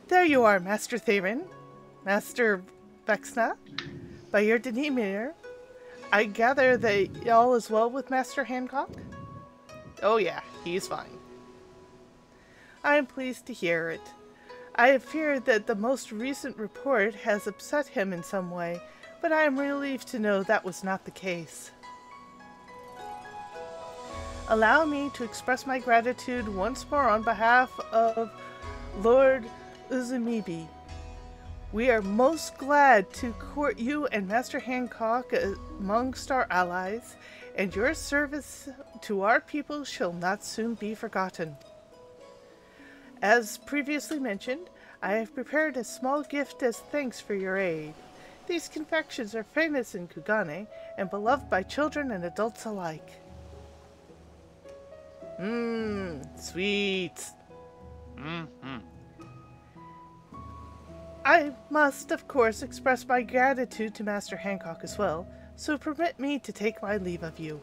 There you are, Master Theron. Master Vexna. By your demeanor, I gather that all is well with Master Hancock? Oh yeah, he's fine. I am pleased to hear it. I have feared that the most recent report has upset him in some way, but I am relieved to know that was not the case. Allow me to express my gratitude once more on behalf of Lord Uzumibi. We are most glad to court you and Master Hancock amongst our allies, and your service to our people shall not soon be forgotten. As previously mentioned, I have prepared a small gift as thanks for your aid. These confections are famous in Kugane and beloved by children and adults alike. Sweet. I must, of course, express my gratitude to Master Hancock as well, so permit me to take my leave of you.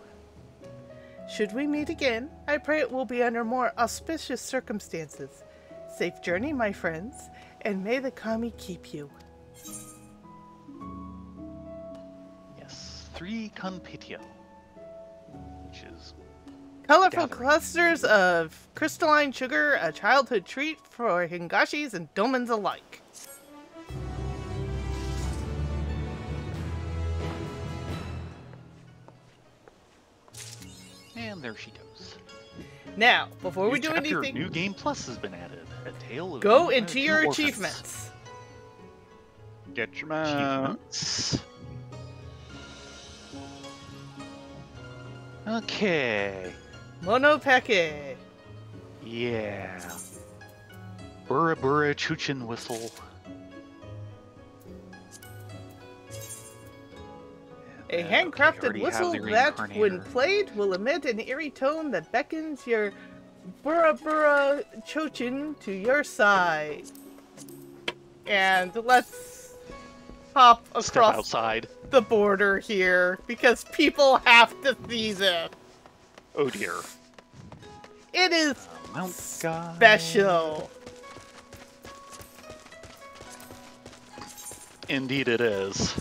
Should we meet again, I pray it will be under more auspicious circumstances. Safe journey, my friends, and may the kami keep you. Yes, 3 Conpitio, which is Colorful gathering. clusters of crystalline sugar, a childhood treat for hingashis and domens alike. And there she goes. Now, before we New do chapter of anything, New Game Plus has been added. A tale of go two into your orphans. achievements. Get your Achievements. Okay. Monopeke. Yeah. Bura Bura Chuchin Whistle. A Okay, handcrafted already have whistle the that, when reincarnator. played, will emit an eerie tone that beckons your Bura Bura Chochin to your side. And let's hop Step across outside. the border here, because people have to see this. Oh dear. It is Mount Guy. special. Indeed it is.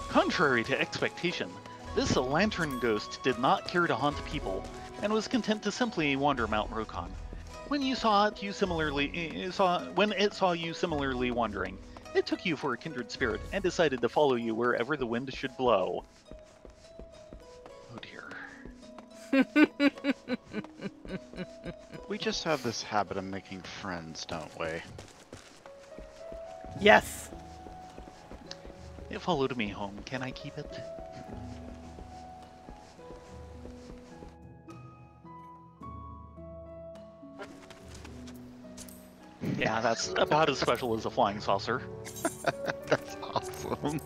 Contrary to expectation, this lantern ghost did not care to haunt people, and was content to simply wander Mount Rokkon. When it saw you similarly wandering, it took you for a kindred spirit and decided to follow you wherever the wind should blow. Oh dear. We just have this habit of making friends, don't we? Yes. It followed me home. Can I keep it? Yeah, that's about as special as a flying saucer. That's awesome.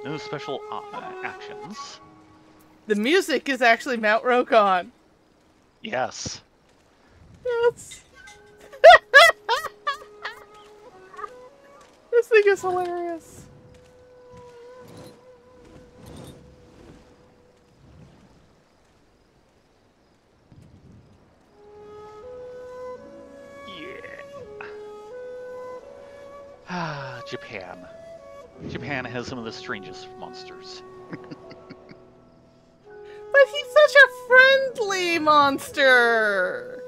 No special actions. The music is actually Mount Rokkon. Yes. Yes. This thing is hilarious. Yeah. Ah, Japan. Japan has some of the strangest monsters. But he's such a friendly monster.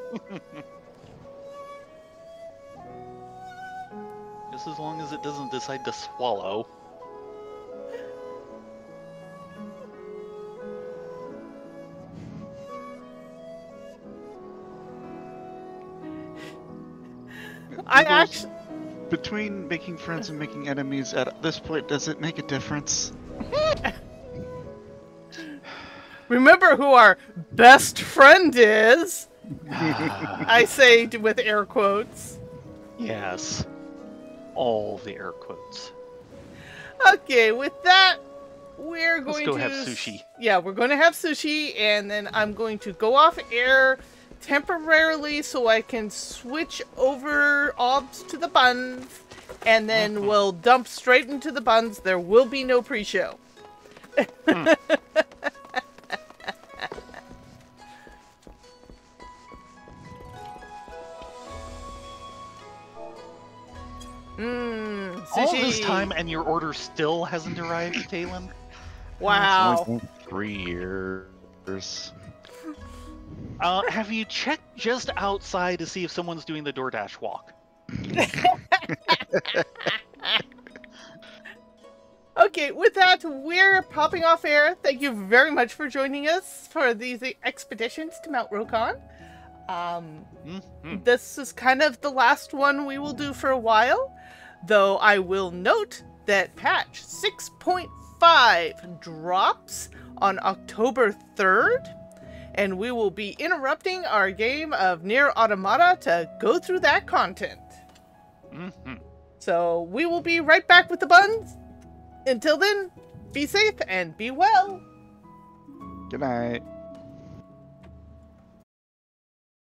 Just as long as it doesn't decide to swallow. I Noodles, actually... between making friends and making enemies, at this point, does it make a difference? Remember who our best friend is? I say with air quotes. Yes. All the air quotes. Okay, with that, we're going Let's go to have sushi. Yeah, we're going to have sushi, and then I'm going to go off air temporarily so I can switch over obs to the buns, and then we'll dump straight into the buns. There will be no pre-show. Sushi. All this time and your order still hasn't arrived, Talon? Wow. It's only been 3 years. Have you checked just outside to see if someone's doing the DoorDash walk? Okay, with that, we're popping off air. Thank you very much for joining us for these expeditions to Mount Rokkon. This is kind of the last one we will do for a while, though I will note that patch 6.5 drops on October 3rd, and we will be interrupting our game of Nier Automata to go through that content. So we will be right back with the buns. Until then, be safe and be well. Good night.